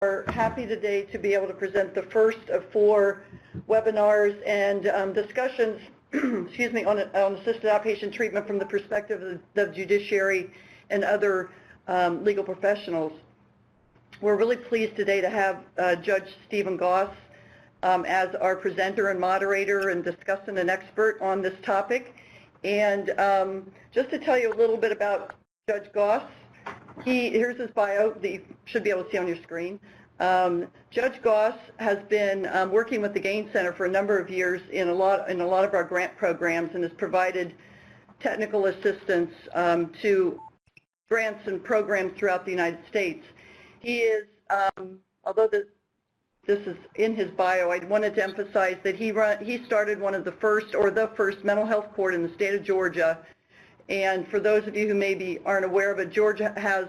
We're happy today to be able to present the first of 4 webinars and discussions excuse me, on assisted outpatient treatment from the perspective of the judiciary and other legal professionals. We're really pleased today to have Judge Stephen Goss as our presenter and moderator and discussant and expert on this topic. And just to tell you a little bit about Judge Goss, here's his bio that you should be able to see on your screen. Judge Goss has been working with the Gain Center for a number of years in a lot of our grant programs and has provided technical assistance to grants and programs throughout the United States. He is, although this is in his bio, I wanted to emphasize that he started one of the first mental health court in the state of Georgia. And for those of you who maybe aren't aware of it, Georgia has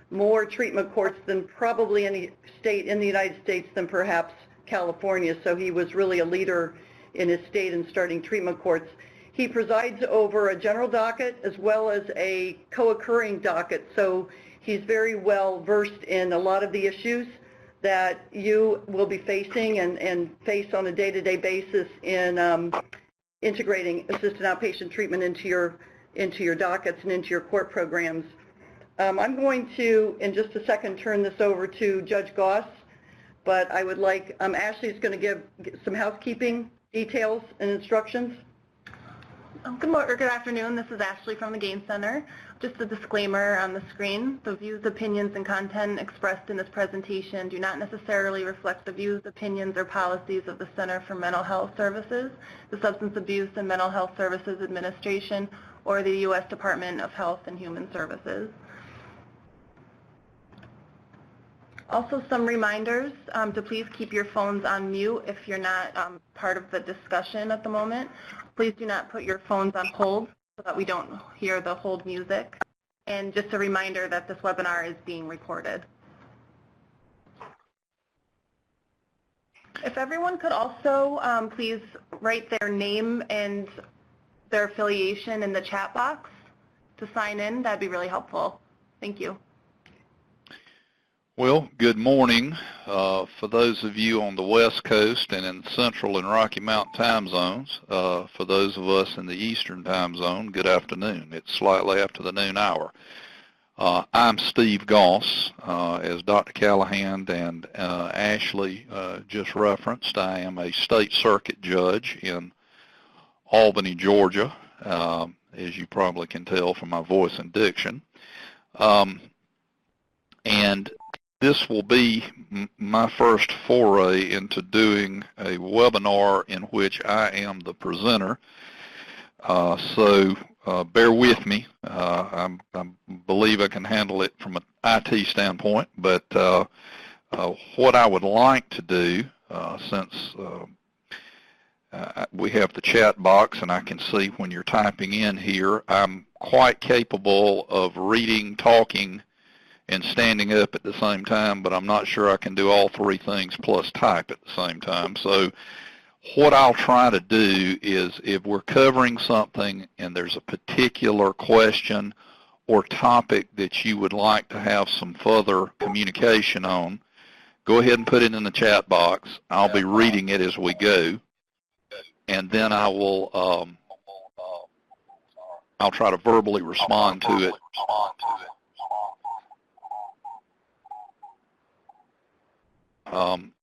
more treatment courts than probably any state in the United States than perhaps California. So he was really a leader in his state in starting treatment courts. He presides over a general docket as well as a co-occurring docket. So he's very well versed in a lot of the issues that you will be facing and face on a day-to-day basis in integrating assisted outpatient treatment into your dockets and into your court programs. I'm going to, in just a second, turn this over to Judge Goss, but I would like, Ashley's going to give some housekeeping details and instructions. Good morning, or good afternoon. This is Ashley from the Gain Center. Just a disclaimer on the screen. The views, opinions, and content expressed in this presentation do not necessarily reflect the views, opinions, or policies of the Center for Mental Health Services, the Substance Abuse and Mental Health Services Administration, or the U.S. Department of Health and Human Services. Also, some reminders to please keep your phones on mute if you're not part of the discussion at the moment. Please do not put your phones on hold so that we don't hear the hold music. And just a reminder that this webinar is being recorded. If everyone could also please write their name and their affiliation in the chat box to sign in, that'd be really helpful. Thank you. Well, good morning. For those of you on the West Coast and in Central and Rocky Mountain time zones, for those of us in the Eastern time zone, good afternoon. It's slightly after the noon hour. I'm Steve Goss. As Dr. Callahan and Ashley just referenced, I am a state circuit judge in Albany, Georgia, as you probably can tell from my voice and diction. And this will be my first foray into doing a webinar in which I am the presenter. So bear with me. I believe I can handle it from an IT standpoint, but what I would like to do, since we have the chat box and I can see when you're typing in here, I'm quite capable of reading, talking, and standing up at the same time, but I'm not sure I can do all 3 things plus type at the same time. So what I'll try to do is, if we're covering something and there's a particular question or topic that you would like to have some further communication on, go ahead and put it in the chat box. I'll be reading it as we go, and then I will I'll try to verbally respond to it.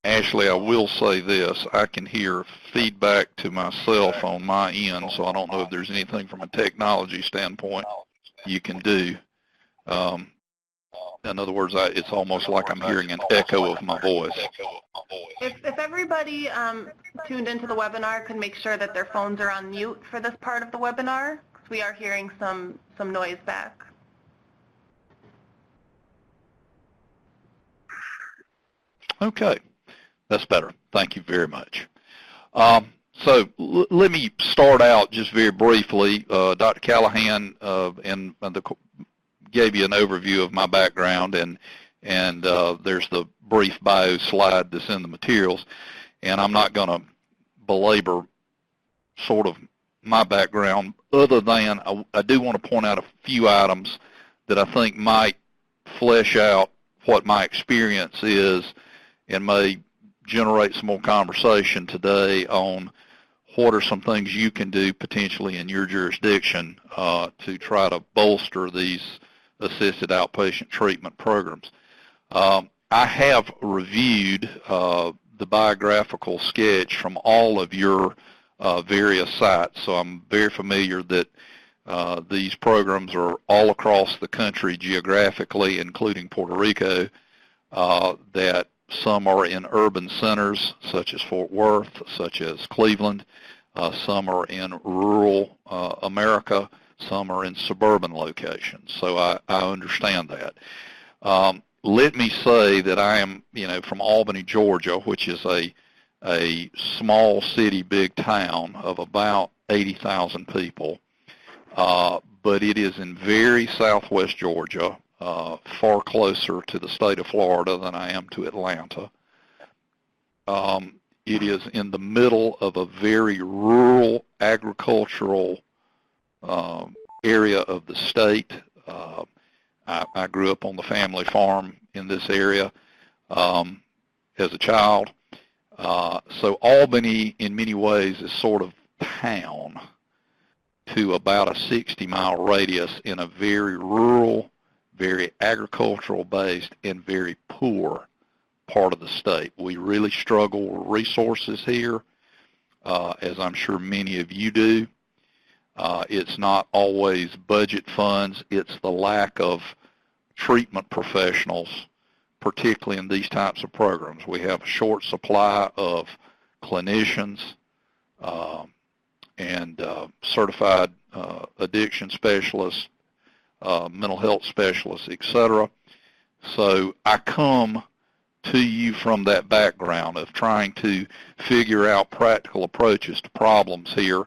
Ashley, I will say this. I can hear feedback to myself on my end, so I don't know if there's anything from a technology standpoint you can do. In other words, it's almost like I'm hearing an echo of my voice. If everybody tuned into the webinar could make sure that their phones are on mute for this part of the webinar, because we are hearing some noise back. Okay, that's better. Thank you very much. So let me start out just very briefly. Dr. Callahan gave you an overview of my background, and there's the brief bio slide that's in the materials, and I'm not going to belabor sort of my background other than I do want to point out a few items that I think might flesh out what my experience is and may generate some more conversation today on what are some things you can do potentially in your jurisdiction to try to bolster these assisted outpatient treatment programs. I have reviewed the biographical sketch from all of your various sites, so I'm very familiar that these programs are all across the country geographically, including Puerto Rico, that some are in urban centers such as Fort Worth, such as Cleveland, some are in rural America, some are in suburban locations. So I understand that. Let me say that I am, from Albany, Georgia, which is a small city, big town of about 80,000 people, but it is in very southwest Georgia, far closer to the state of Florida than I am to Atlanta. It is in the middle of a very rural agricultural area of the state. I grew up on the family farm in this area as a child. So Albany, in many ways, is sort of town to about a 60-mile radius in a very rural, very agricultural-based, and very poor part of the state. We really struggle with resources here, as I'm sure many of you do. It's not always budget funds. It's the lack of treatment professionals, particularly in these types of programs. We have a short supply of clinicians and certified addiction specialists, mental health specialists, etc. So I come to you from that background of trying to figure out practical approaches to problems here,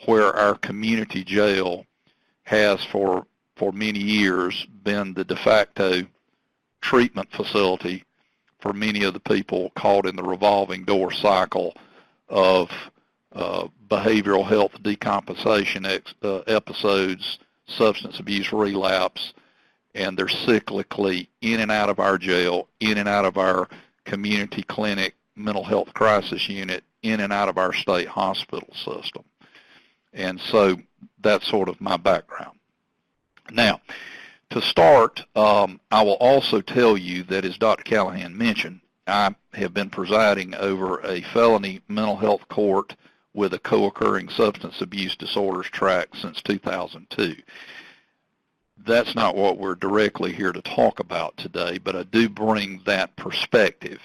where our community jail has for many years been the de facto treatment facility for many of the people caught in the revolving door cycle of behavioral health decompensation episodes, substance abuse relapse, and they're cyclically in and out of our jail, in and out of our community clinic, mental health crisis unit, in and out of our state hospital system. And so that's sort of my background. Now, to start, I will also tell you that, as Dr. Callahan mentioned, I have been presiding over a felony mental health court with a co-occurring substance abuse disorders track since 2002. That's not what we're directly here to talk about today, but I do bring that perspective.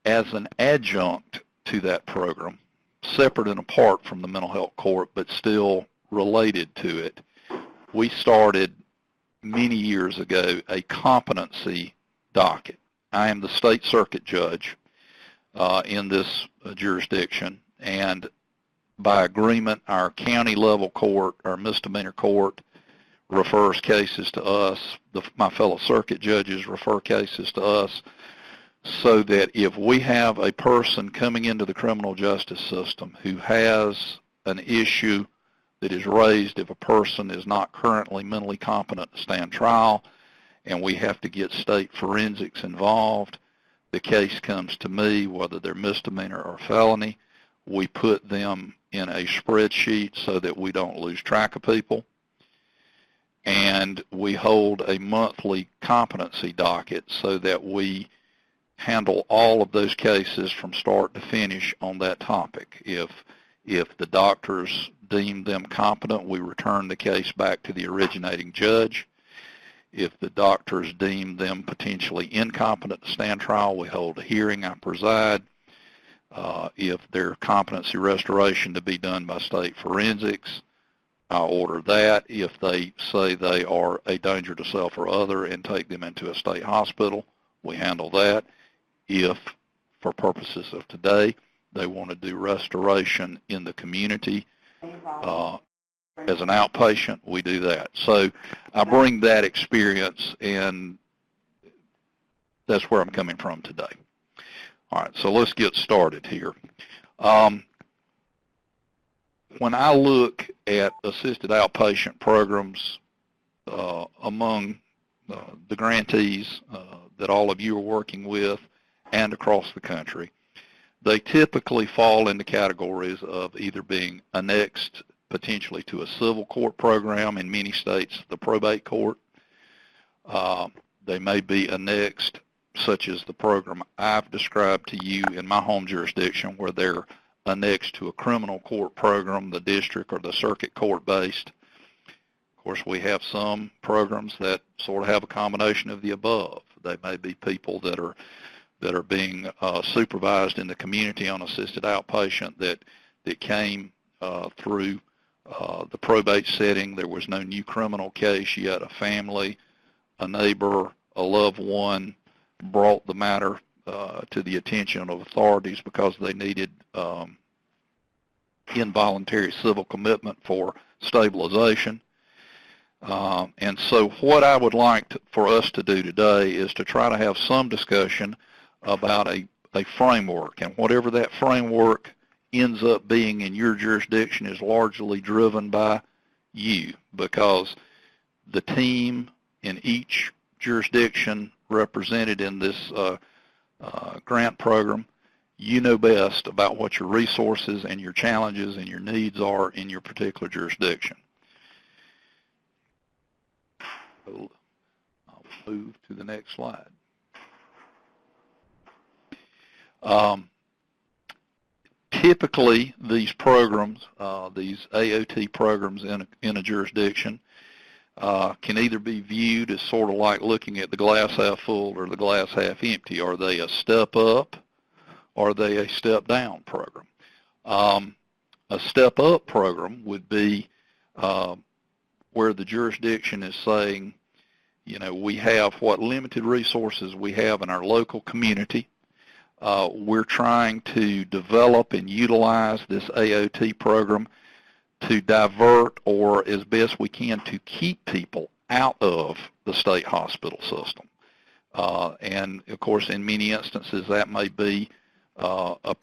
As an adjunct to that program, separate and apart from the mental health court, but still related to it, we started many years ago a competency docket. I am the state circuit judge in this jurisdiction, and by agreement, our county level court, our misdemeanor court, refers cases to us. My fellow circuit judges refer cases to us, so that if we have a person coming into the criminal justice system who has an issue that is raised if a person is not currently mentally competent to stand trial, and we have to get state forensics involved, the case comes to me, whether they're misdemeanor or felony. We put them in a spreadsheet so that we don't lose track of people, and we hold a monthly competency docket so that we handle all of those cases from start to finish on that topic. If the doctors deem them competent, we return the case back to the originating judge. If the doctors deem them potentially incompetent to stand trial, we hold a hearing, I preside. If their competency restoration to be done by state forensics, I order that. If they say they are a danger to self or other and take them into a state hospital, we handle that. If, for purposes of today, they want to do restoration in the community as an outpatient, we do that. So I bring that experience, and that's where I'm coming from today. All right, so let's get started here. When I look at assisted outpatient programs among the grantees that all of you are working with and across the country. They typically fall into categories of either being annexed potentially to a civil court program, in many states the probate court. They may be annexed, such as the program I've described to you in my home jurisdiction, where they're annexed to a criminal court program, the district or the circuit court based. Of course, we have some programs that sort of have a combination of the above. They may be people that are being supervised in the community on assisted outpatient that came through the probate setting. There was no new criminal case yet. A family, a neighbor, a loved one brought the matter to the attention of authorities because they needed involuntary civil commitment for stabilization. And so what I would like for us to do today is to try to have some discussion about a framework, and whatever that framework ends up being in your jurisdiction is largely driven by you, because the team in each jurisdiction represented in this grant program, you know best about what your resources and your challenges and your needs are in your particular jurisdiction. So I'll move to the next slide. Typically, these programs, these AOT programs in a jurisdiction, can either be viewed as sort of like looking at the glass half full or the glass half empty. Are they a step up or are they a step down program? A step up program would be where the jurisdiction is saying, you know, we have what limited resources we have in our local community. We're trying to develop and utilize this AOT program to divert, or as best we can, to keep people out of the state hospital system. And of course, in many instances, that may be a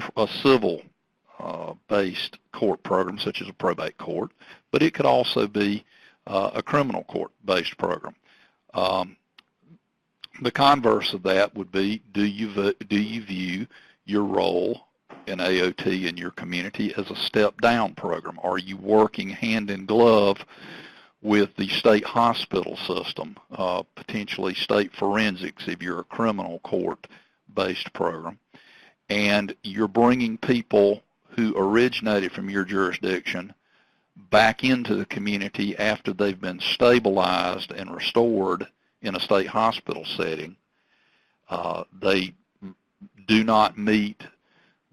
civil based court program, such as a probate court, but it could also be a criminal court based program. The converse of that would be, do you view your role in AOT in your community as a step-down program? Are you working hand in glove with the state hospital system, potentially state forensics if you're a criminal court-based program, and you're bringing people who originated from your jurisdiction back into the community after they've been stabilized and restored in a state hospital setting? They do not meet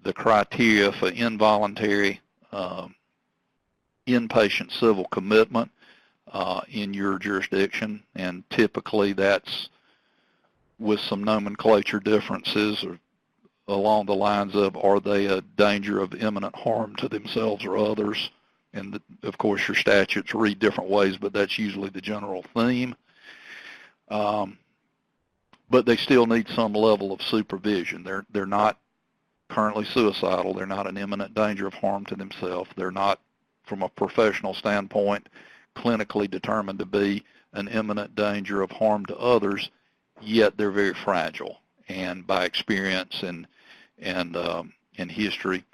the criteria for involuntary inpatient civil commitment in your jurisdiction, and typically that's with some nomenclature differences or along the lines of, are they a danger of imminent harm to themselves or others? And of course your statutes read different ways, but that's usually the general theme. But they still need some level of supervision. They're not currently suicidal. They're not an imminent danger of harm to themselves. They're not, from a professional standpoint, clinically determined to be an imminent danger of harm to others, yet they're very fragile. And by experience and history,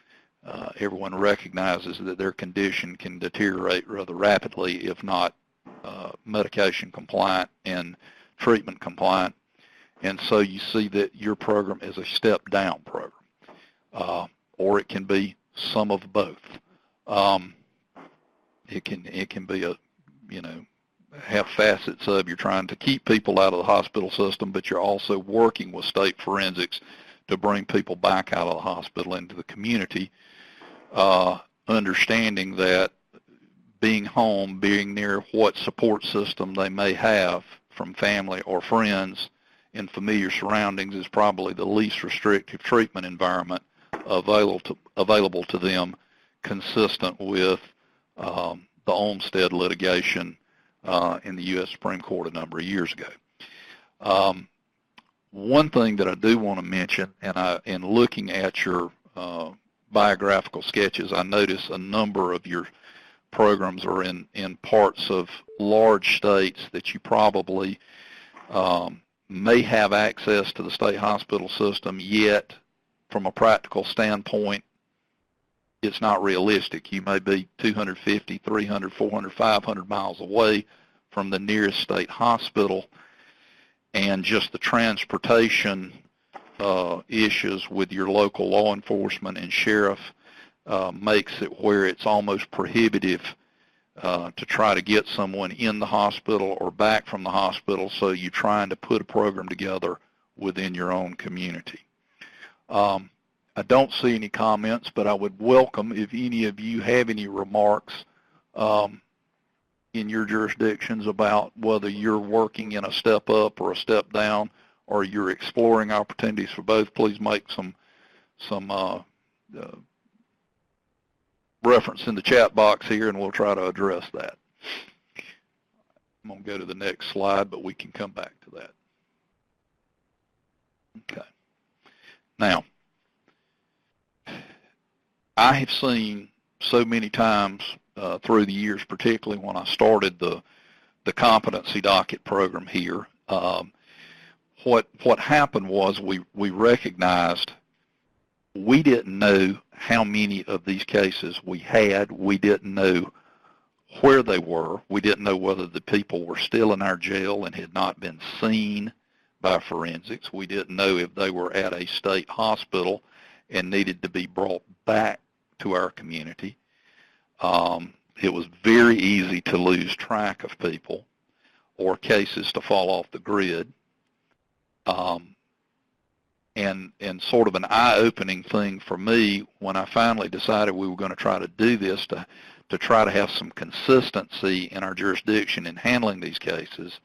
everyone recognizes that their condition can deteriorate rather rapidly if not medication compliant and treatment compliant. And so you see that your program is a step down program, or it can be some of both. It can be a, have facets of you're trying to keep people out of the hospital system, but you're also working with state forensics to bring people back out of the hospital into the community, understanding that being home, being near what support system they may have from family or friends in familiar surroundings is probably the least restrictive treatment environment available to them, consistent with the Olmstead litigation in the U.S. Supreme Court a number of years ago. One thing that I do want to mention, and in looking at your biographical sketches, I notice a number of your programs are in parts of large states that you probably may have access to the state hospital system, yet from a practical standpoint, it's not realistic. You may be 250, 300, 400, 500 miles away from the nearest state hospital, and just the transportation issues with your local law enforcement and sheriff makes it where it's almost prohibitive to try to get someone in the hospital or back from the hospital, so you're trying to put a program together within your own community. I don't see any comments, but I would welcome if any of you have any remarks in your jurisdictions about whether you're working in a step up or a step down, or you're exploring opportunities for both. Please make some reference in the chat box here, and we'll try to address that. I'm going to go to the next slide, but we can come back to that. Okay. Now, I have seen so many times through the years, particularly when I started the competency docket program here, what happened was we recognized we didn't know how many of these cases we had. We didn't know where they were. We didn't know whether the people were still in our jail and had not been seen by forensics. We didn't know if they were at a state hospital and needed to be brought back to our community. It was very easy to lose track of people or cases to fall off the grid. And sort of an eye-opening thing for me when I finally decided we were going to try to do this to try to have some consistency in our jurisdiction in handling these cases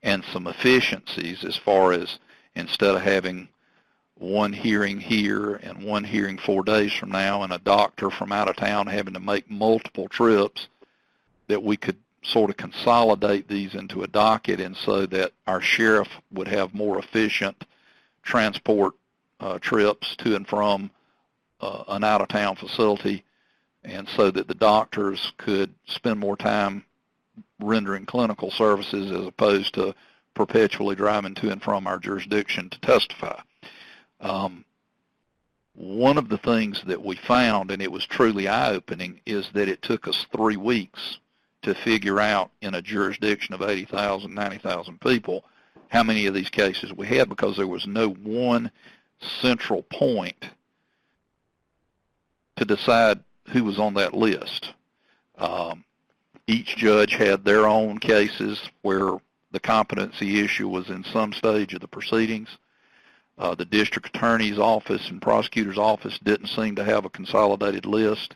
and some efficiencies, as far as instead of having one hearing here and one hearing 4 days from now and a doctor from out of town having to make multiple trips, that we could sort of consolidate these into a docket, and so that our sheriff would have more efficient transport trips to and from an out-of-town facility, and so that the doctors could spend more time rendering clinical services as opposed to perpetually driving to and from our jurisdiction to testify. One of the things that we found, and it was truly eye-opening, is that it took us 3 weeks to figure out in a jurisdiction of 80,000, 90,000 people how many of these cases we had, because there was no one central point to decide who was on that list. Each judge had their own cases where the competency issue was in some stage of the proceedings. The district attorney's office and prosecutor's office didn't seem to have a consolidated list.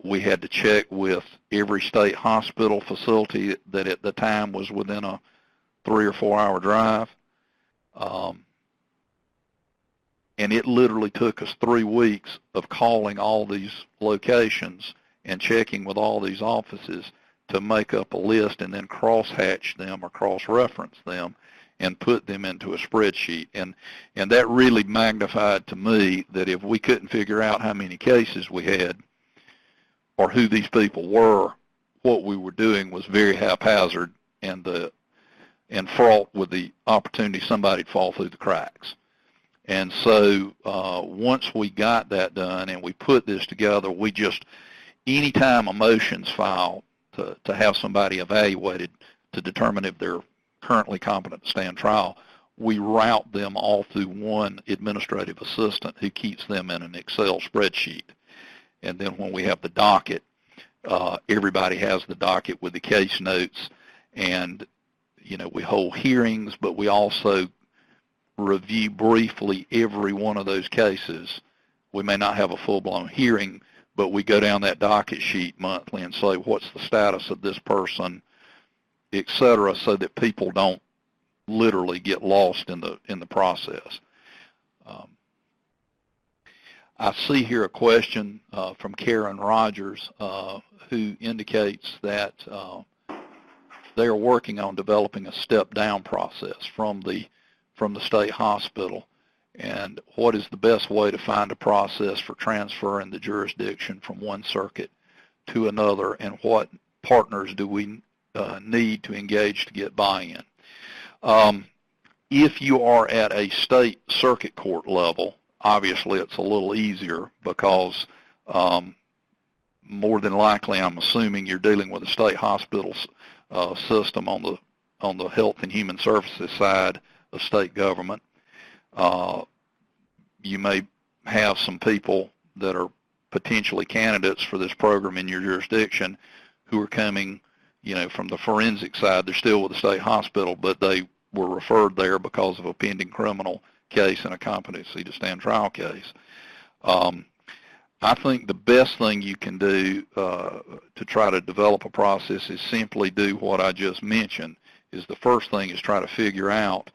We had to check with every state hospital facility that at the time was within a 3 or 4 hour drive. And it literally took us 3 weeks of calling all these locations and checking with all these offices to make up a list and then cross-hatch them or cross-reference them and put them into a spreadsheet. And that really magnified to me that if we couldn't figure out how many cases we had or who these people were, what we were doing was very haphazard and fraught with the opportunity somebody'd fall through the cracks. And so once we got that done and we put this together, we just, anytime a motion's filed to have somebody evaluated to determine if they're currently competent to stand trial, we route them all through one administrative assistant who keeps them in an Excel spreadsheet. And then when we have the docket, everybody has the docket with the case notes, and we hold hearings, but we also review briefly every one of those cases. We may not have a full-blown hearing, but we go down that docket sheet monthly and say, what's the status of this person, et cetera, so that people don't literally get lost in the process. I see here a question from Karen Rogers, who indicates that they are working on developing a step-down process from the state hospital, and what is the best way to find a process for transferring the jurisdiction from one circuit to another, and what partners do we need to engage to get buy-in. If you are at a state circuit court level, obviously it's a little easier because more than likely, I'm assuming you're dealing with a state hospital system on the Health and Human Services side of state government. You may have some people that are potentially candidates for this program in your jurisdiction who are coming, from the forensic side. They're still with the state hospital, but they were referred there because of a pending criminal case and a competency to stand trial case. I think the best thing you can do to try to develop a process is simply do what I just mentioned. Is the first thing is try to figure out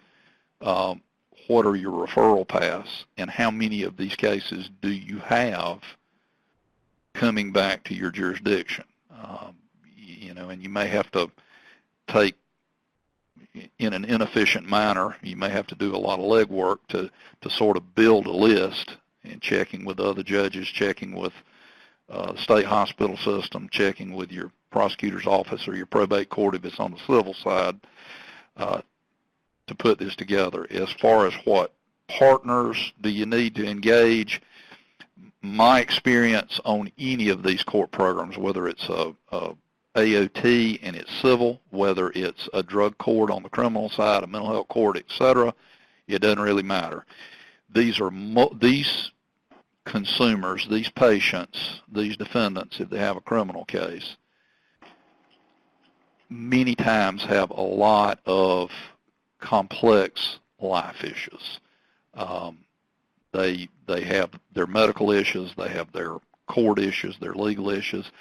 what are your referral paths and how many of these cases do you have coming back to your jurisdiction. And you may have to take, in an inefficient manner, you may have to do a lot of legwork to sort of build a list, and checking with other judges, checking with the state hospital system, checking with your prosecutor's office or your probate court if it's on the civil side, to put this together. As far as what partners do you need to engage, my experience on any of these court programs, whether it's a AOT and it's civil, whether it's a drug court on the criminal side, a mental health court, etc., it doesn't really matter. These consumers, these patients, these defendants, if they have a criminal case, many times have a lot of complex life issues. They have their medical issues, they have their court issues, their legal issues,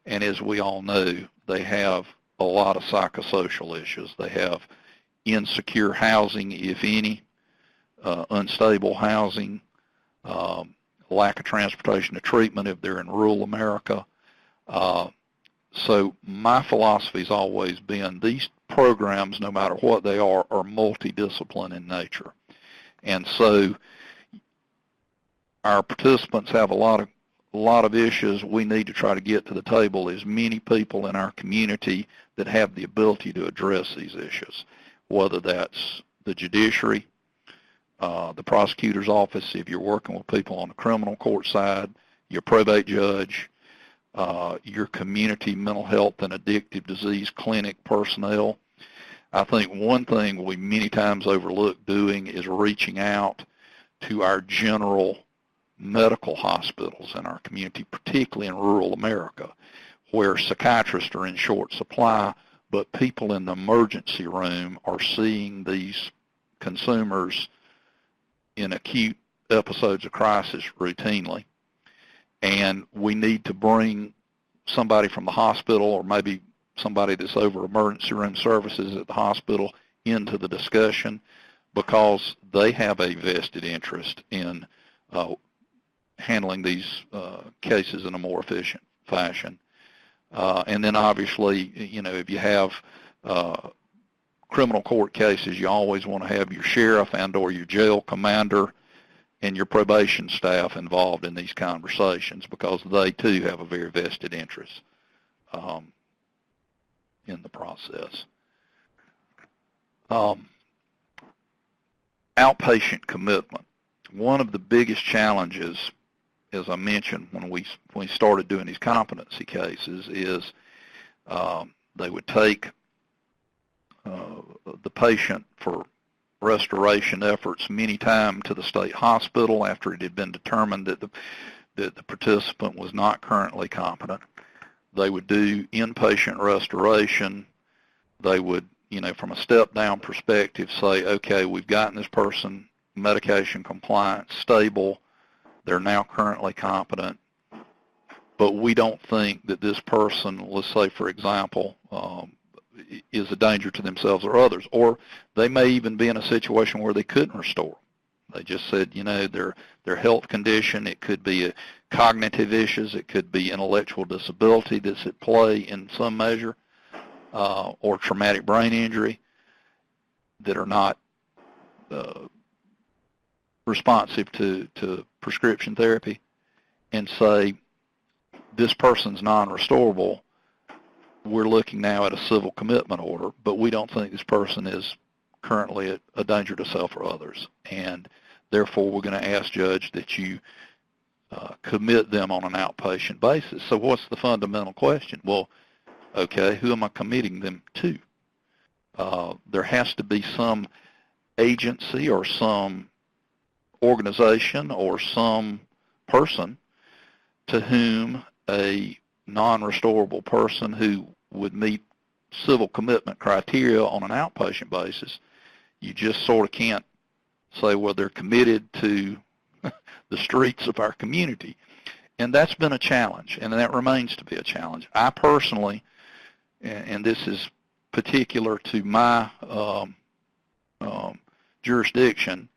and as we all know, they have a lot of psychosocial issues. They have insecure housing, if any, unstable housing, lack of transportation to treatment if they're in rural America. So my philosophy has always been these programs, no matter what they are multidiscipline in nature. And so our participants have a lot of issues. We need to try to get to the table as many people in our community that have the ability to address these issues, whether that's the judiciary, the prosecutor's office, if you're working with people on the criminal court side, your probate judge, your community mental health and addictive disease clinic personnel. I think one thing we many times overlook doing is reaching out to our general medical hospitals in our community, particularly in rural America, where psychiatrists are in short supply, but people in the emergency room are seeing these consumers in acute episodes of crisis routinely. And we need to bring somebody from the hospital or maybe somebody that's over emergency room services at the hospital into the discussion, because they have a vested interest in handling these cases in a more efficient fashion. And then obviously, if you have criminal court cases, you always want to have your sheriff and or your jail commander and your probation staff involved in these conversations, because they too have a very vested interest in the process. Outpatient commitment. One of the biggest challenges, as I mentioned when we started doing these competency cases, is they would take the patient for restoration efforts many times to the state hospital after it had been determined that the participant was not currently competent. They would do inpatient restoration. They would, from a step-down perspective, say, okay, we've gotten this person medication compliant, stable, they're now currently competent, but we don't think that this person, let's say, for example, is a danger to themselves or others. Or they may even be in a situation where they couldn't restore. They just said, their health condition, it could be cognitive issues, it could be intellectual disability that's at play in some measure, or traumatic brain injury that are not responsive to prescription therapy, and say, this person's non-restorable. We're looking now at a civil commitment order, but we don't think this person is currently a danger to self or others. And therefore, we're going to ask, Judge, that you commit them on an outpatient basis. So what's the fundamental question? Well, okay, who am I committing them to? There has to be some agency or some organization or some person to whom a non-restorable person who would meet civil commitment criteria on an outpatient basis, you just sort of can't say, well, they're committed to the streets of our community. And that's been a challenge, and that remains to be a challenge. I personally, and this is particular to my jurisdiction,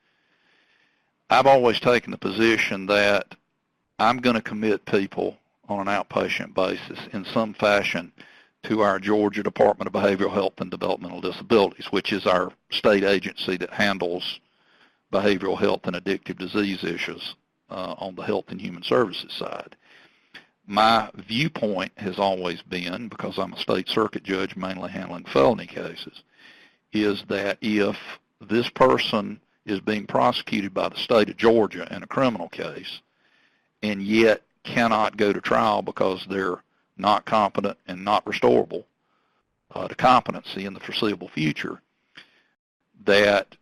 I've always taken the position that I'm going to commit people on an outpatient basis in some fashion to our Georgia Department of Behavioral Health and Developmental Disabilities, which is our state agency that handles behavioral health and addictive disease issues on the Health and Human Services side. My viewpoint has always been, because I'm a state circuit judge mainly handling felony cases, is that if this person is being prosecuted by the state of Georgia in a criminal case and yet cannot go to trial because they're not competent and not restorable to competency in the foreseeable future, that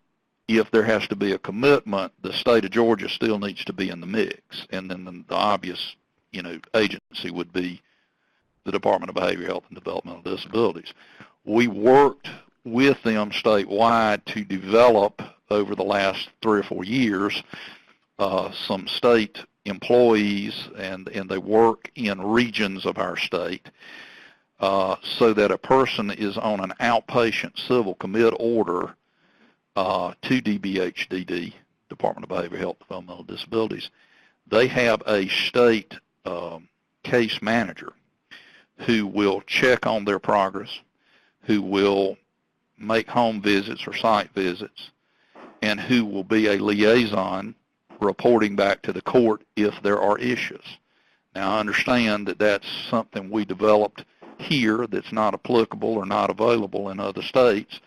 if there has to be a commitment, the state of Georgia still needs to be in the mix. And then the obvious, agency would be the Department of Behavioral Health and Developmental Disabilities. We worked with them statewide to develop over the last 3 or 4 years some state employees, and they work in regions of our state so that a person is on an outpatient civil commit order to DBHDD, Department of Behavioral Health and Developmental Disabilities. They have a state case manager who will check on their progress, who will make home visits or site visits, and who will be a liaison reporting back to the court if there are issues. Now, I understand that that's something we developed here that's not applicable or not available in other states.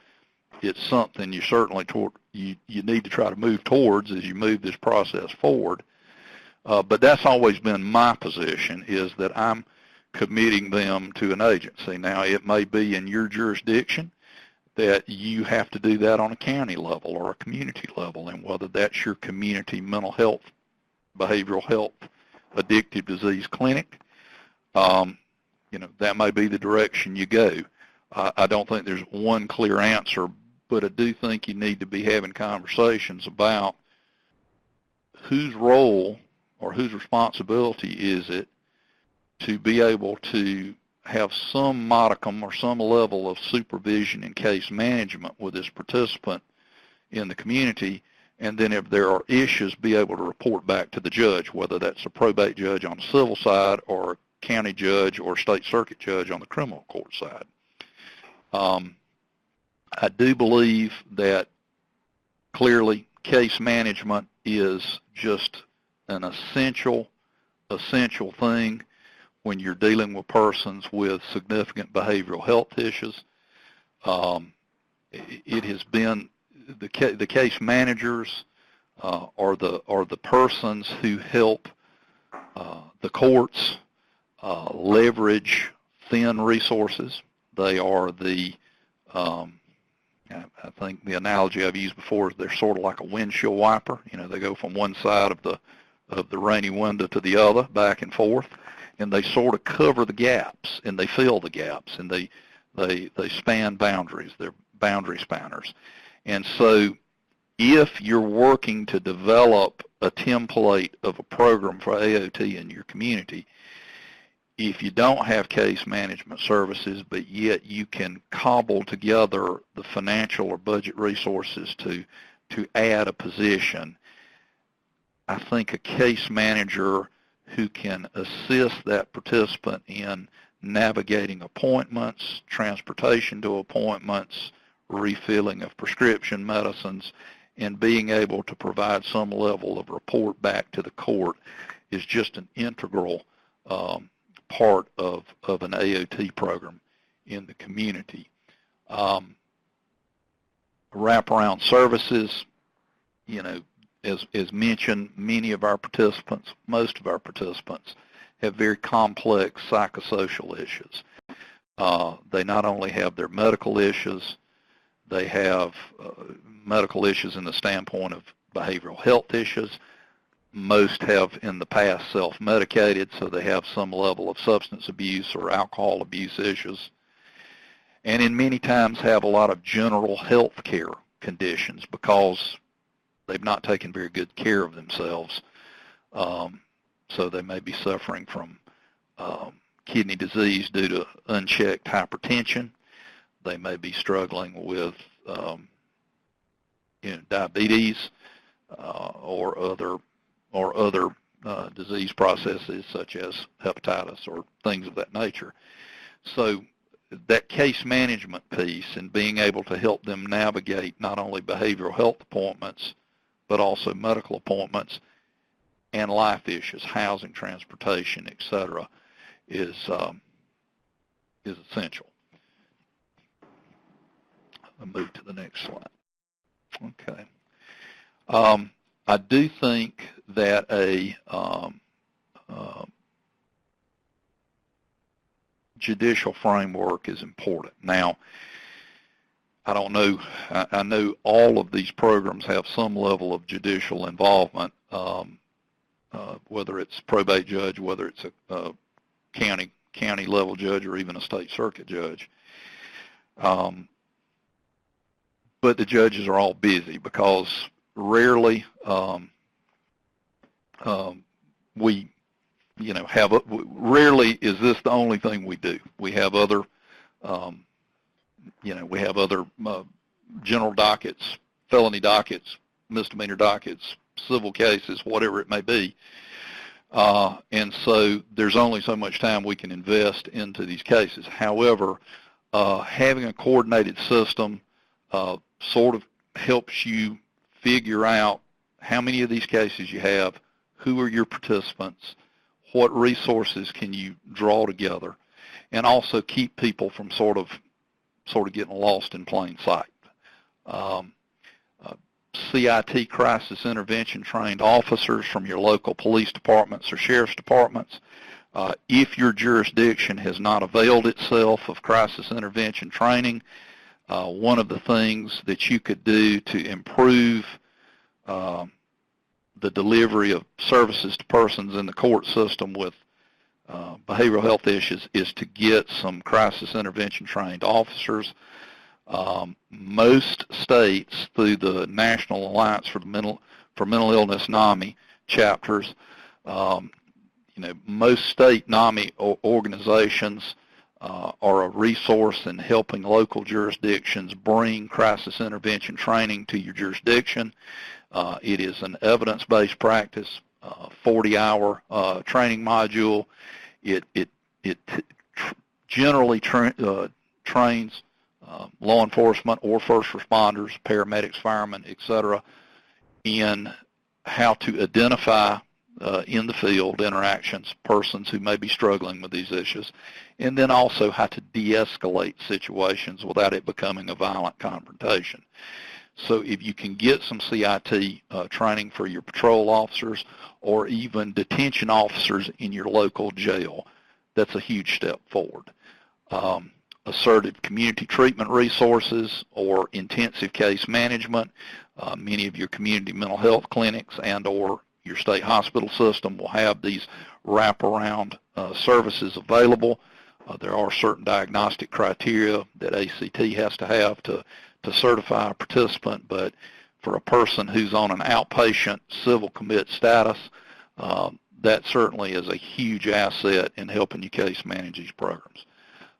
It's something you certainly you need to try to move towards as you move this process forward. But that's always been my position, is that I'm committing them to an agency. Now, it may be in your jurisdiction that you have to do that on a county level or a community level, and whether that's your community mental health, behavioral health, addictive disease clinic, that may be the direction you go. I don't think there's one clear answer, but I do think you need to be having conversations about whose role or whose responsibility is it to be able to have some modicum or some level of supervision and case management with this participant in the community, and then if there are issues, be able to report back to the judge, whether that's a probate judge on the civil side or a county judge or state circuit judge on the criminal court side. I do believe that clearly case management is just an essential thing when you're dealing with persons with significant behavioral health issues. It has been the case managers are the persons who help the courts leverage thin resources. They are the I think the analogy I've used before is they're sort of like a windshield wiper. They go from one side of the rainy window to the other, back and forth, and they sort of cover the gaps, and they fill the gaps, and they span boundaries. They're boundary spanners. And so if you're working to develop a template of a program for AOT in your community, if you don't have case management services, but yet you can cobble together the financial or budget resources to add a position, I think a case manager who can assist that participant in navigating appointments, transportation to appointments, refilling of prescription medicines, and being able to provide some level of report back to the court is just an integral part of an AOT program in the community. wraparound services, as mentioned, many of our participants, most of our participants, have very complex psychosocial issues. They not only have their medical issues, they have medical issues in the standpoint of behavioral health issues. Most have in the past self-medicated, so they have some level of substance abuse or alcohol abuse issues. And in many times have a lot of general health care conditions because they've not taken very good care of themselves. So they may be suffering from kidney disease due to unchecked hypertension. They may be struggling with diabetes or other disease processes such as hepatitis or things of that nature. So that case management piece and being able to help them navigate not only behavioral health appointments, but also medical appointments and life issues, housing, transportation, etc., is essential. I'll move to the next slide. Okay. I do think that a judicial framework is important. Now, I don't know, I know all of these programs have some level of judicial involvement, whether it's probate judge, whether it's a county level judge, or even a state circuit judge. But the judges are all busy because rarely rarely is this the only thing we do. We have other, general dockets, felony dockets, misdemeanor dockets, civil cases, whatever it may be. And so there's only so much time we can invest into these cases. However, having a coordinated system sort of helps you figure out how many of these cases you have, who are your participants, what resources can you draw together, and also keep people from sort of getting lost in plain sight. CIT, crisis intervention trained officers from your local police departments or sheriff's departments. If your jurisdiction has not availed itself of crisis intervention training, one of the things that you could do to improve the delivery of services to persons in the court system with behavioral health issues is to get some crisis intervention trained officers. Most states, through the National Alliance for Mental Illness NAMI chapters, most state NAMI organizations are a resource in helping local jurisdictions bring crisis intervention training to your jurisdiction. It is an evidence-based practice, 40-hour training module. It generally trains law enforcement or first responders, paramedics, firemen, etc., in how to identify in the field interactions, persons who may be struggling with these issues, and then also how to de-escalate situations without it becoming a violent confrontation. So if you can get some CIT training for your patrol officers or even detention officers in your local jail, that's a huge step forward. Assertive community treatment resources or intensive case management. Many of your community mental health clinics and or your state hospital system will have these wraparound services available. There are certain diagnostic criteria that ACT has to have to certify a participant, but for a person who's on an outpatient civil commit status, that certainly is a huge asset in helping you case manage these programs.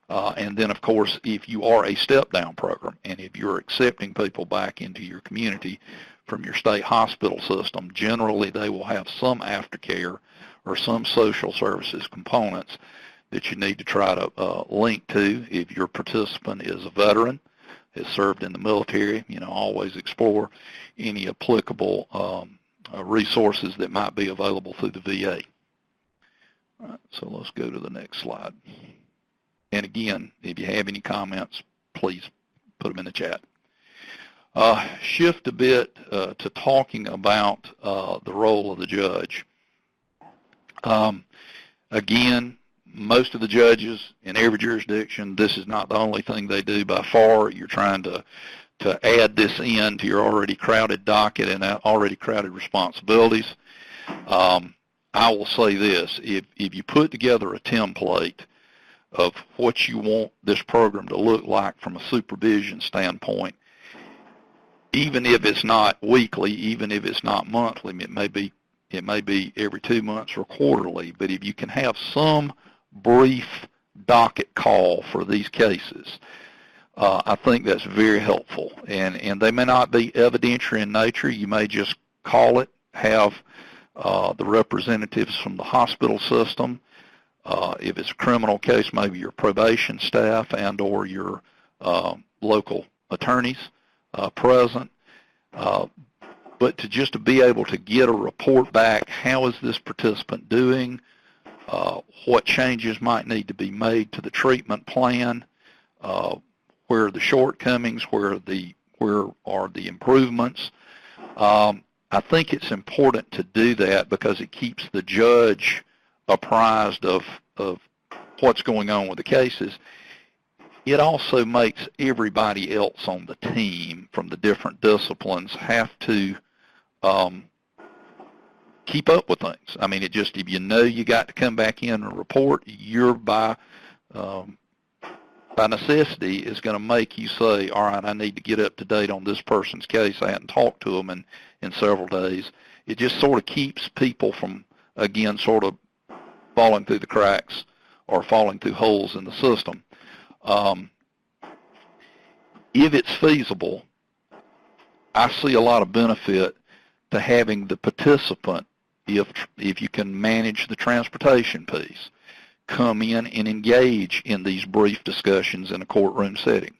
And then, of course, if you are a step-down program and if you're accepting people back into your community from your state hospital system, generally they will have some aftercare or some social services components that you need to try to link to. If your participant is a veteran, has served in the military, always explore any applicable resources that might be available through the VA. All right, so let's go to the next slide. And again, if you have any comments, please put them in the chat. Shift a bit to talking about the role of the judge. Again, most of the judges in every jurisdiction, this is not the only thing they do by far. You're trying to add this in to your already crowded docket and already crowded responsibilities. I will say this, if you put together a template of what you want this program to look like from a supervision standpoint, even if it's not weekly, even if it's not monthly, it may be every 2 months or quarterly, but if you can have some brief docket call for these cases, I think that's very helpful. And they may not be evidentiary in nature. You may just call it, have the representatives from the hospital system. If it's a criminal case, maybe your probation staff and or your local attorneys present. But to be able to get a report back, how is this participant doing? What changes might need to be made to the treatment plan? Where are the shortcomings? Where are the improvements? I think it's important to do that because it keeps the judge apprised of what's going on with the cases. It also makes everybody else on the team from the different disciplines have to keep up with things. I mean, if you know you got to come back in and report, you're by necessity is going to make you say, all right, I need to get up to date on this person's case. I hadn't talked to them in several days. It just sort of keeps people from, again, sort of falling through the cracks or falling through holes in the system. If it's feasible, I see a lot of benefit to having the participant, if you can manage the transportation piece, come in and engage in these brief discussions in a courtroom setting.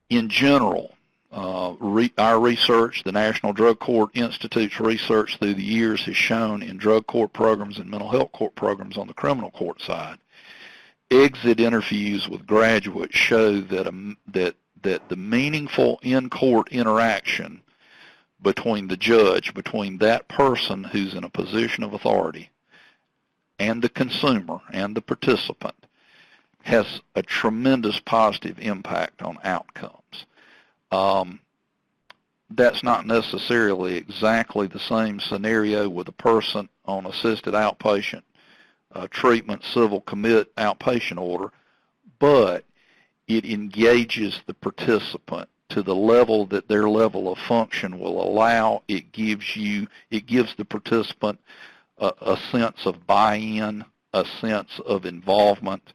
In general, our research, the National Drug Court Institute's research through the years has shown in drug court programs and mental health court programs on the criminal court side, exit interviews with graduates show that the meaningful in-court interaction between the judge, between that person who's in a position of authority, and the consumer and the participant has a tremendous positive impact on outcomes. That's not necessarily exactly the same scenario with a person on assisted outpatient treatment, civil commit outpatient order, but it engages the participant to the level that their level of function will allow. It gives the participant a sense of buy-in, a sense of involvement,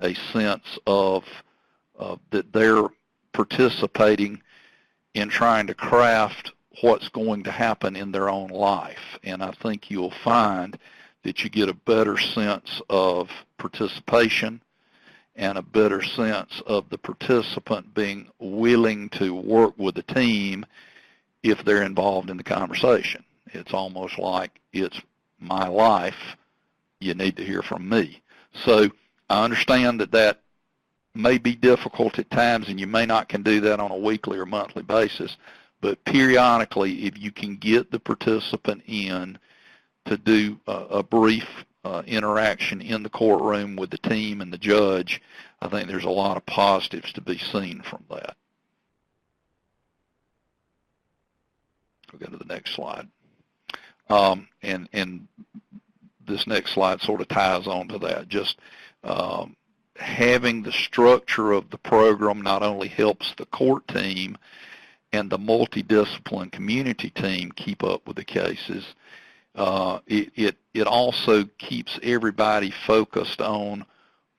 a sense of that they're participating in trying to craft what's going to happen in their own life. And I think you'll find that you get a better sense of participation and a better sense of the participant being willing to work with the team if they're involved in the conversation. It's almost like it's my life, you need to hear from me. So I understand that may be difficult at times, and you may not can do that on a weekly or monthly basis, but periodically, if you can get the participant in to do a brief interaction in the courtroom with the team and the judge, I think there's a lot of positives to be seen from that. We'll go to the next slide. And this next slide sort of ties on to that. Just having the structure of the program not only helps the court team and the multidiscipline community team keep up with the cases, it also keeps everybody focused on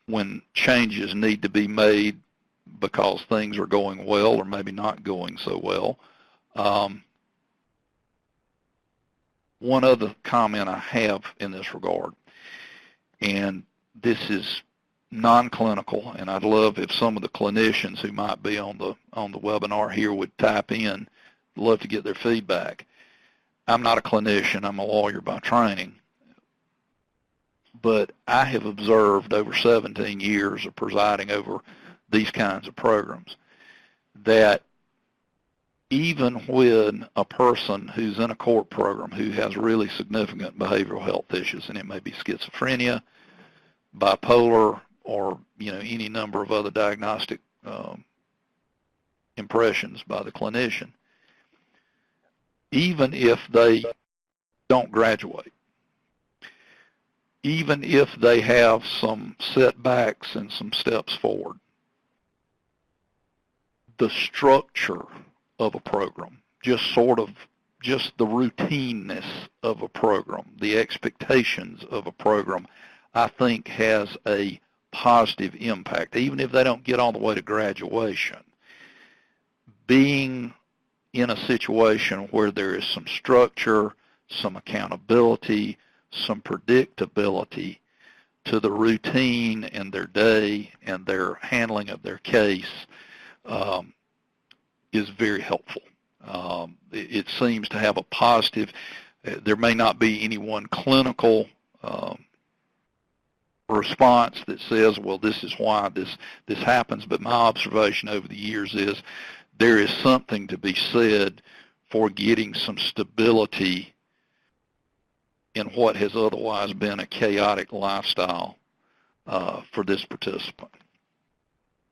when changes need to be made because things are going well or maybe not going so well. One other comment I have in this regard, and this is non-clinical, and I'd love if some of the clinicians who might be on the webinar here would type in. Love to get their feedback. I'm not a clinician, I'm a lawyer by training, but I have observed over 17 years of presiding over these kinds of programs that even when a person who's in a court program who has really significant behavioral health issues, and it may be schizophrenia, bipolar, or any number of other diagnostic impressions by the clinician, even if they don't graduate, even if they have some setbacks and some steps forward, the structure of a program, just the routineness of a program, the expectations of a program, I think has a positive impact, even if they don't get all the way to graduation. Being in a situation where there is some structure, some accountability, some predictability to the routine and their day and their handling of their case is very helpful. It seems to have a positive. There may not be any one clinical response that says, well, this is why this happens, but my observation over the years is there is something to be said for getting some stability in what has otherwise been a chaotic lifestyle for this participant.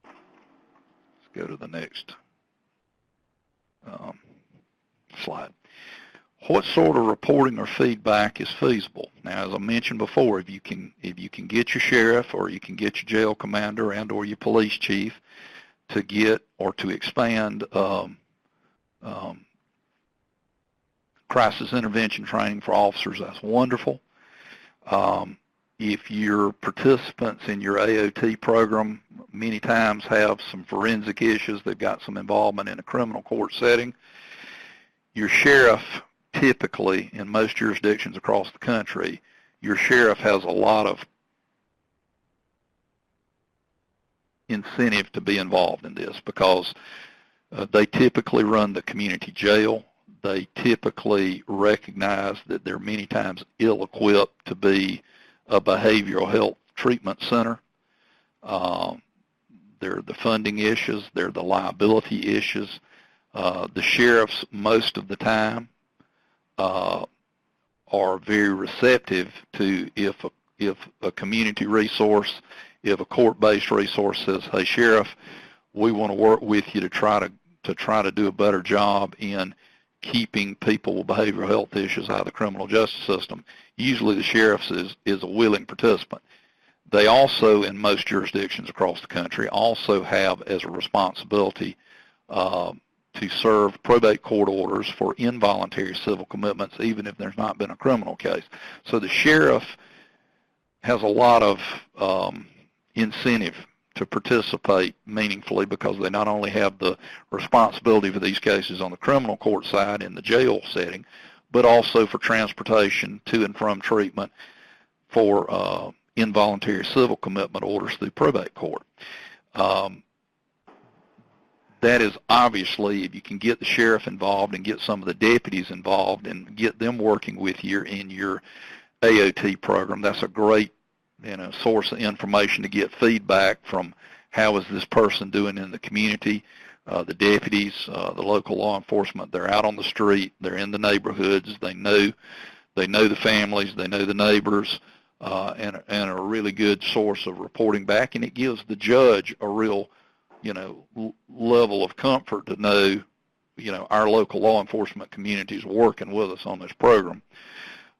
Let's go to the next slide. What sort of reporting or feedback is feasible? Now, as I mentioned before, if you can get your sheriff, or you can get your jail commander and or your police chief to get or to expand crisis intervention training for officers, that's wonderful. If your participants in your AOT program many times have some forensic issues, they've got some involvement in a criminal court setting, your sheriff, typically in most jurisdictions across the country, your sheriff has a lot of incentive to be involved in this, because they typically run the community jail. They typically recognize that they're many times ill-equipped to be a behavioral health treatment center. There are the funding issues. There are the liability issues. The sheriffs, most of the time, are very receptive to if a community resource, if a court-based resource says, hey, sheriff, we want to work with you to try to do a better job in keeping people with behavioral health issues out of the criminal justice system. Usually the sheriff is a willing participant. They also, in most jurisdictions across the country, also have as a responsibility to serve probate court orders for involuntary civil commitments, even if there's not been a criminal case. So the sheriff has a lot of incentive to participate meaningfully, because they not only have the responsibility for these cases on the criminal court side in the jail setting, but also for transportation to and from treatment for involuntary civil commitment orders through probate court. That is obviously, if you can get the sheriff involved and get some of the deputies involved and get them working with you in your AOT program, that's a great source of information to get feedback from how is this person doing in the community. The deputies, the local law enforcement, they're out on the street, they're in the neighborhoods, they know the families, they know the neighbors, and are a really good source of reporting back, and it gives the judge a real level of comfort to know, our local law enforcement community is working with us on this program.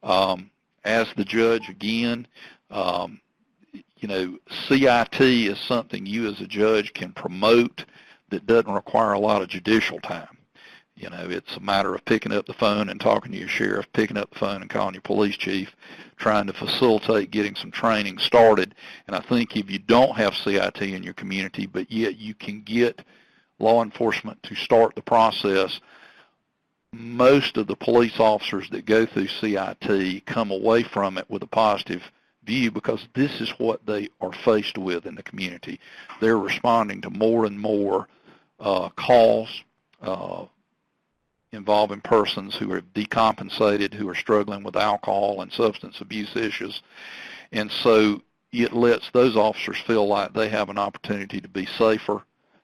As the judge, again, CIT is something you as a judge can promote that doesn't require a lot of judicial time. It's a matter of picking up the phone and talking to your sheriff, picking up the phone and calling your police chief, trying to facilitate getting some training started. And I think if you don't have CIT in your community, but yet you can get law enforcement to start the process, most of the police officers that go through CIT come away from it with a positive view, because this is what they are faced with in the community. They're responding to more and more calls involving persons who are decompensated, who are struggling with alcohol and substance abuse issues. And so it lets those officers feel like they have an opportunity to be safer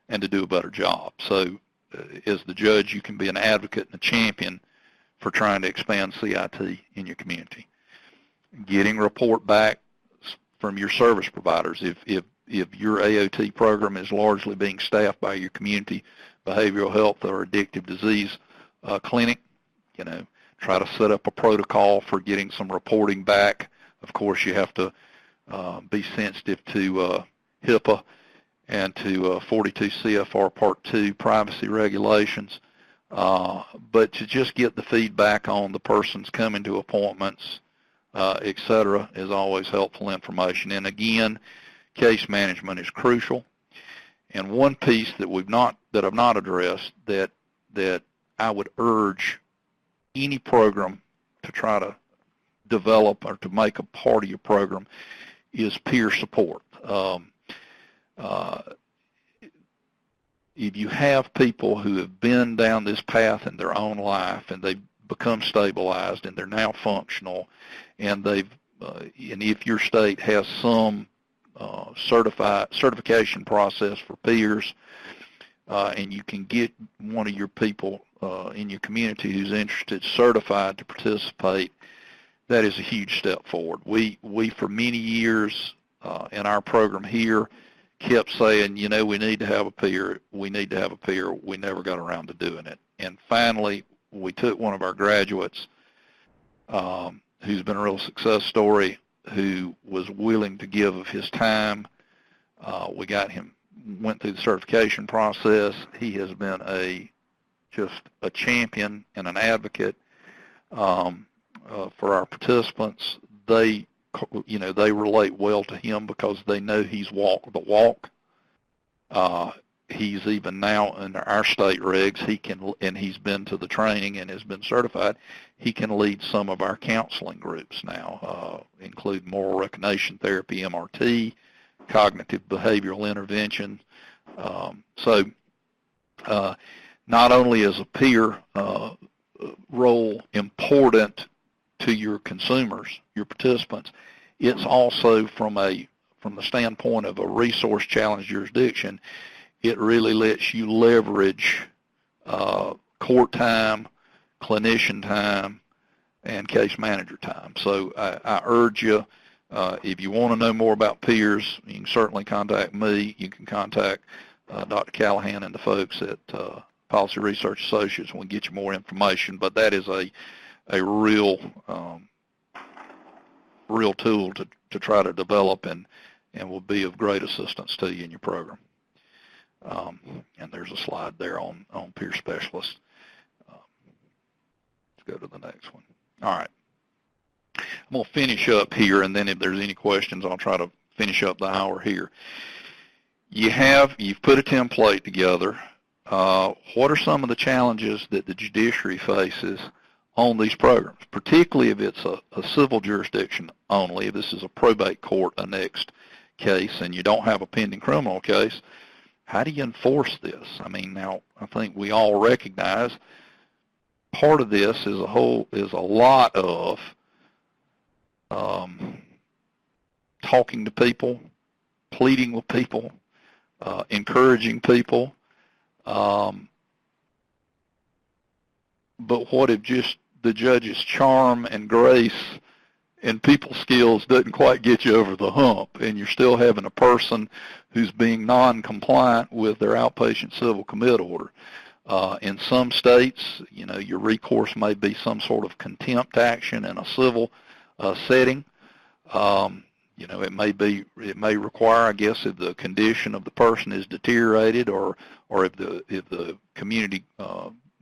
and to do a better job. So, as the judge, you can be an advocate and a champion for trying to expand CIT in your community. Getting report back from your service providers. If your AOT program is largely being staffed by your community behavioral health or addictive disease clinic, try to set up a protocol for getting some reporting back. Of course, you have to be sensitive to HIPAA and to 42 CFR Part 2 privacy regulations, but to just get the feedback on the person's coming to appointments, et cetera, is always helpful information. And again, case management is crucial. And one piece that I've not addressed that I would urge any program to try to develop or to make a part of your program is peer support. If you have people who have been down this path in their own life and they've become stabilized and they're now functional, and and if your state has some certification process for peers, and you can get one of your people in your community who's interested certified to participate, that is a huge step forward. We for many years in our program here kept saying, we need to have a peer, we need to have a peer. We never got around to doing it. And finally, we took one of our graduates who's been a real success story, who was willing to give of his time. We got him, went through the certification process. He has been just a champion and an advocate for our participants. They relate well to him because they know he's walked the walk. He's even now in our state regs, and he's been to the training and has been certified. He can lead some of our counseling groups now, include moral recognition therapy, MRT, cognitive behavioral intervention. So not only is a peer role important to your consumers, your participants, it's also from the standpoint of a resource challenged jurisdiction, it really lets you leverage court time, clinician time, and case manager time. So I urge you, if you want to know more about peers, you can certainly contact me. You can contact Dr. Callahan and the folks at Policy Research Associates, and we'll get you more information. But that is a real tool to try to develop and will be of great assistance to you in your program. And there's a slide there on peer specialists. Let's go to the next one. All right. I'm going to finish up here, and then if there's any questions, I'll try to finish up the hour here. You've put a template together. What are some of the challenges that the judiciary faces on these programs, particularly if it's a civil jurisdiction only, if this is a probate court annexed case and you don't have a pending criminal case? How do you enforce this? I mean, now I think we all recognize part of this is a lot of talking to people, pleading with people, encouraging people. But what if just the judge's charm and grace and people skills doesn't quite get you over the hump, and you're still having a person who's being non-compliant with their outpatient civil commit order? In some states, your recourse may be some sort of contempt action in a civil setting. It may require, I guess, if the condition of the person is deteriorated, or if the community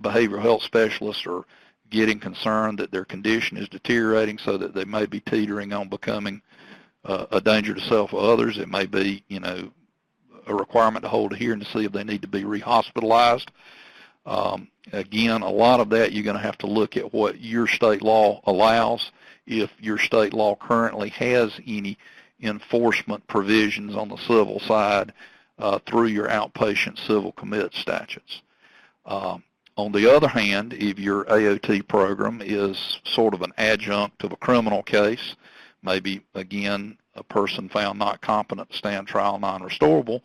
behavioral health specialists are getting concerned that their condition is deteriorating so that they may be teetering on becoming a danger to self or others. It may be, a requirement to hold a hearing to see if they need to be rehospitalized. Again, a lot of that you're going to have to look at what your state law allows, if your state law currently has any enforcement provisions on the civil side through your outpatient civil commit statutes. On the other hand, if your AOT program is sort of an adjunct of a criminal case, maybe, again, a person found not competent to stand trial non-restorable,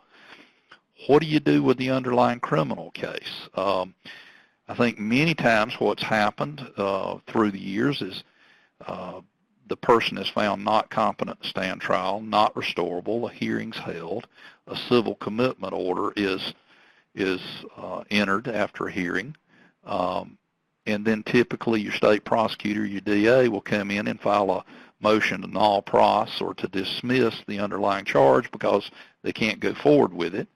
what do you do with the underlying criminal case? I think many times what's happened through the years is the person is found not competent to stand trial, not restorable, a hearing's held, a civil commitment order is entered after a hearing, and then typically your state prosecutor, your DA, will come in and file a motion to null pros or to dismiss the underlying charge because they can't go forward with it.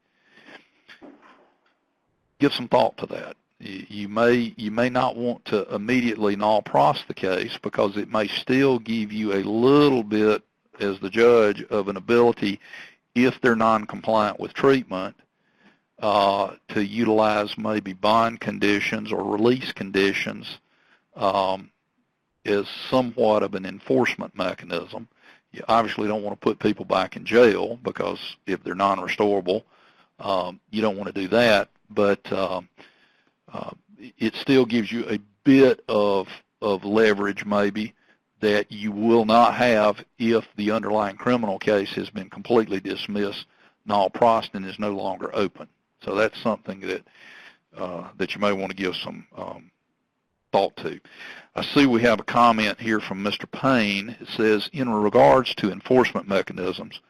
Give some thought to that. You may not want to immediately null pros the case because it may still give you a little bit, as the judge, of an ability, if they're non-compliant with treatment, to utilize maybe bond conditions or release conditions as somewhat of an enforcement mechanism. You obviously don't want to put people back in jail because if they're non-restorable, you don't want to do that, but it still gives you a bit of leverage maybe that you will not have if the underlying criminal case has been completely dismissed, null pros, and is no longer open. So that's something that that you may want to give some thought to. I see we have a comment here from Mr. Payne. It says, in regards to enforcement mechanisms,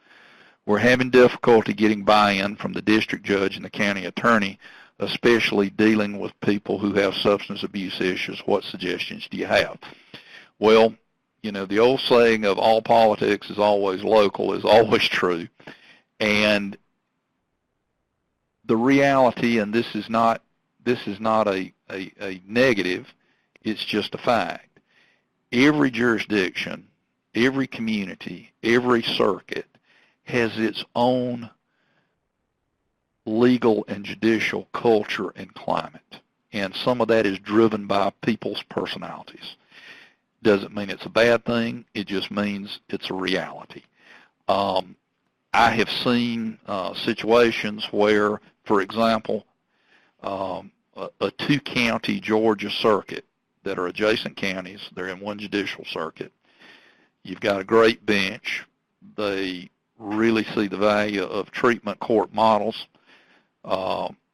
we're having difficulty getting buy-in from the district judge and the county attorney, especially dealing with people who have substance abuse issues. What suggestions do you have? Well, you know, the old saying of all politics is always local is always true. And the reality, and this is not a negative, it's just a fact. Every jurisdiction, every community, every circuit has its own legal and judicial culture and climate. And some of that is driven by people's personalities. Doesn't mean it's a bad thing. It just means it's a reality. I have seen situations where, for example, a two-county Georgia circuit that are adjacent counties, they're in one judicial circuit. You've got a great bench. They really see the value of treatment court models.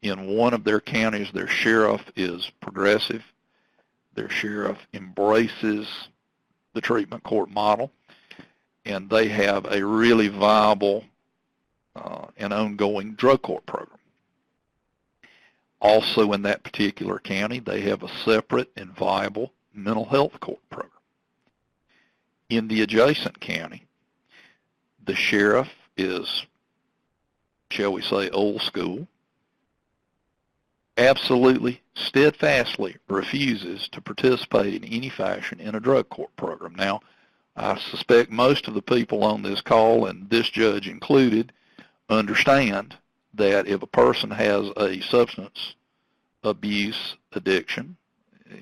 In one of their counties, their sheriff is progressive. Their sheriff embraces the treatment court model, and they have a really viable and ongoing drug court program. Also in that particular county, they have a separate and viable mental health court program. In the adjacent county, the sheriff is, shall we say, old school, absolutely, steadfastly refuses to participate in any fashion in a drug court program. Now, I suspect most of the people on this call, and this judge included, understand that if a person has a substance abuse addiction,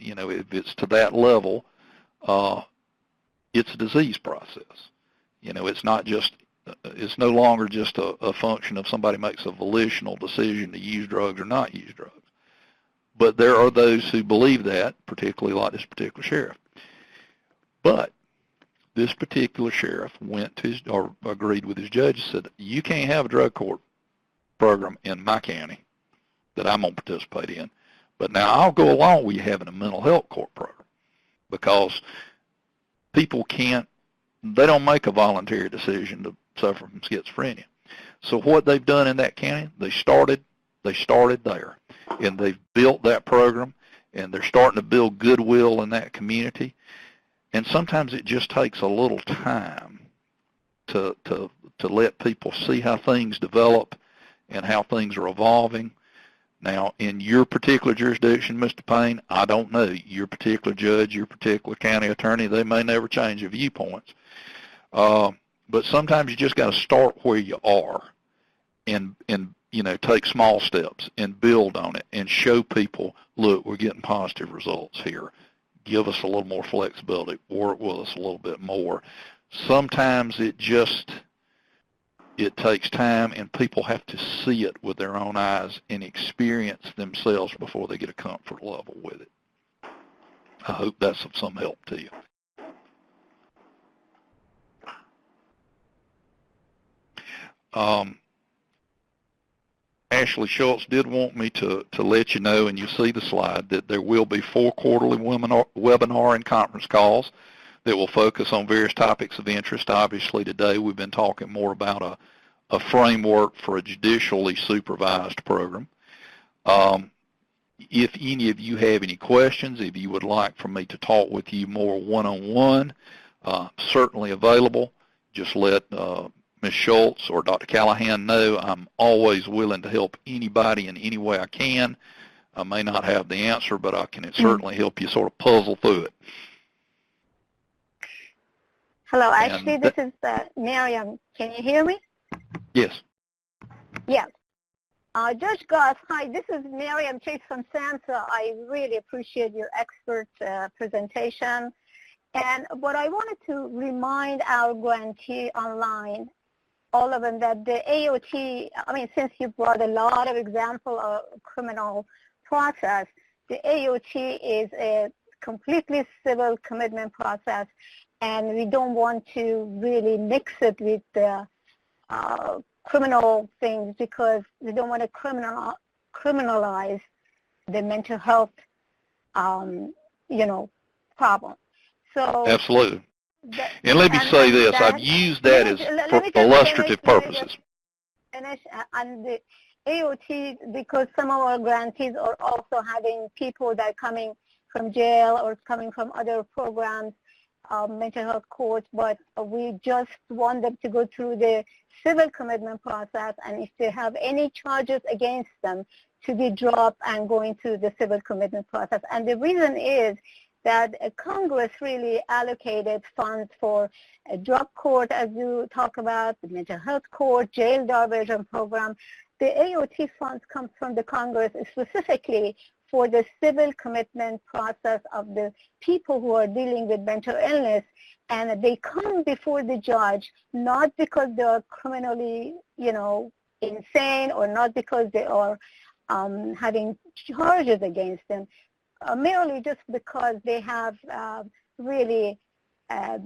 you know, if it's to that level, it's a disease process. You know, it's not just, it's no longer just a function of somebody makes a volitional decision to use drugs or not use drugs. But there are those who believe that, particularly like this particular sheriff. But this particular sheriff went to his, or agreed with his judge, and said, you can't have a drug court program in my county that I'm going to participate in. But now I'll go along with you having a mental health court program, because people can't, they don't make a voluntary decision to suffer from schizophrenia. So what they've done in that county, they started there, and they've built that program, and they're starting to build goodwill in that community. And sometimes it just takes a little time to let people see how things develop and how things are evolving. Now, in your particular jurisdiction, Mr. Payne, I don't know. Your particular judge, your particular county attorney, they may never change their viewpoints. But sometimes you just got to start where you are and you know, take small steps and build on it and show people, look, we're getting positive results here. Give us a little more flexibility. Work with us a little bit more. Sometimes it takes time, and people have to see it with their own eyes and experience themselves before they get a comfort level with it. I hope that's of some help to you. Ashley Schultz did want me to let you know, and you see the slide, that there will be 4 quarterly webinar and conference calls that will focus on various topics of interest. Obviously, today we've been talking more about a framework for a judicially supervised program. If any of you have any questions, if you would like for me to talk with you more one-on-one, certainly available. Just let Ms. Schultz or Dr. Callahan know. I'm always willing to help anybody in any way I can. I may not have the answer, but I can certainly help you sort of puzzle through it. Hello, actually, this is Miriam. Can you hear me? Yes. Yes. Judge Goss, hi, this is Miriam Chase from SAMHSA. I really appreciate your expert presentation. And what I wanted to remind our grantee online, all of them, that the AOT, I mean, since you brought a lot of example of criminal process, the AOT is a completely civil commitment process, and we don't want to really mix it with the criminal things, because we don't want to criminalize the mental health, problem. So absolutely. And let me say this, I've used that as for illustrative purposes. And the AOT, because some of our grantees are also having people that are coming from jail or coming from other programs, mental health courts, but we just want them to go through the civil commitment process, and if they have any charges against them, to be dropped and going through the civil commitment process. And the reason is that Congress really allocated funds for a drug court, as you talk about, the mental health court, jail diversion program. The AOT funds come from the Congress specifically for the civil commitment process of the people who are dealing with mental illness, and they come before the judge not because they are criminally, insane, or not because they are having charges against them, merely just because they have really a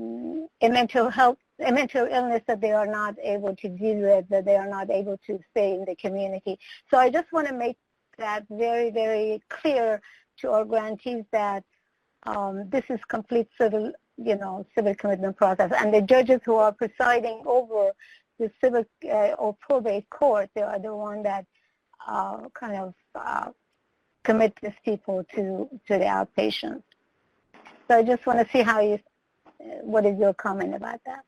mental illness that they are not able to deal with, that they are not able to stay in the community. So I just want to make that very, very clear to our grantees that this is complete civil, civil commitment process. And the judges who are presiding over the civil or probate court, they are the one that kind of commit these people to the outpatient. So I just want to see what is your comment about that?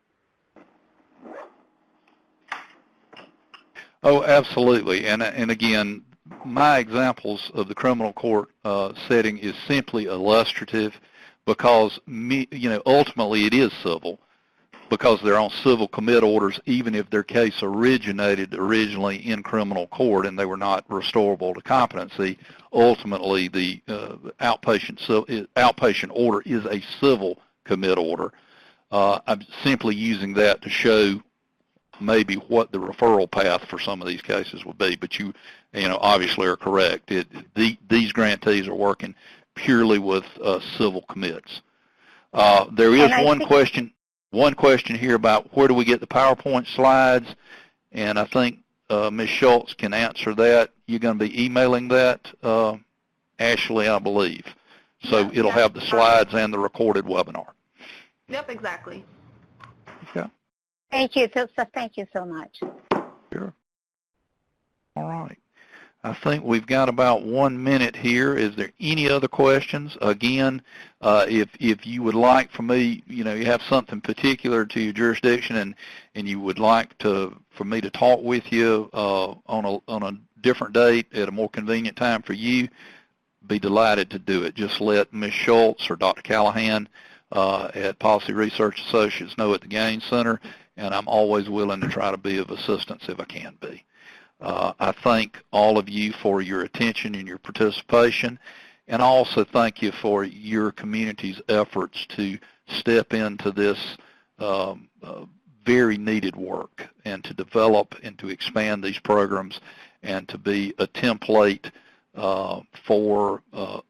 Oh, absolutely. And again, my examples of the criminal court setting is simply illustrative, because ultimately it is civil, because they're on civil commit orders, even if their case originated originally in criminal court and they were not restorable to competency. Ultimately, the outpatient order is a civil commit order. I'm simply using that to show maybe what the referral path for some of these cases would be. But you obviously are correct. These grantees are working purely with civil commits. There is one question here about where do we get the PowerPoint slides, and I think Ms. Schultz can answer that. You're going to be emailing that, Ashley, I believe. So it'll have the slides and the recorded webinar. Yep, exactly. Okay. Thank you. Thank you so much. Sure. All right. I think we've got about 1 minute here. Is there any other questions? Again, if you would like for me, you have something particular to your jurisdiction and you would like for me to talk with you on a different date at a more convenient time for you, be delighted to do it. Just let Ms. Schultz or Dr. Callahan at Policy Research Associates know at the Gaines Center, and I'm always willing to try to be of assistance if I can be. I thank all of you for your attention and your participation, and I also thank you for your community's efforts to step into this very needed work and to develop and to expand these programs and to be a template for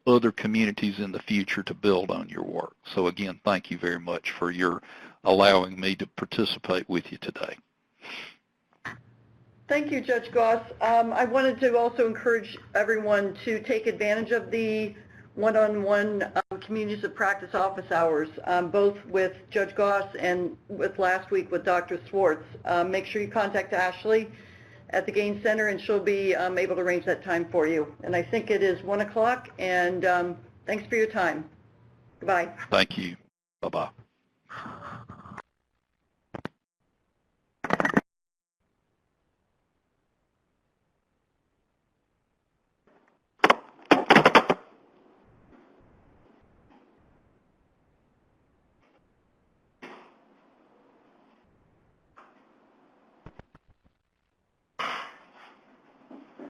other communities in the future to build on your work. So again, thank you very much for your allowing me to participate with you today. Thank you, Judge Goss. I wanted to also encourage everyone to take advantage of the one-on-one communities of practice office hours, both with Judge Goss and with last week with Dr. Swartz. Make sure you contact Ashley at the Gaines Center, and she'll be able to arrange that time for you. And I think it is 1 o'clock, and thanks for your time. Goodbye. Thank you. Bye-bye.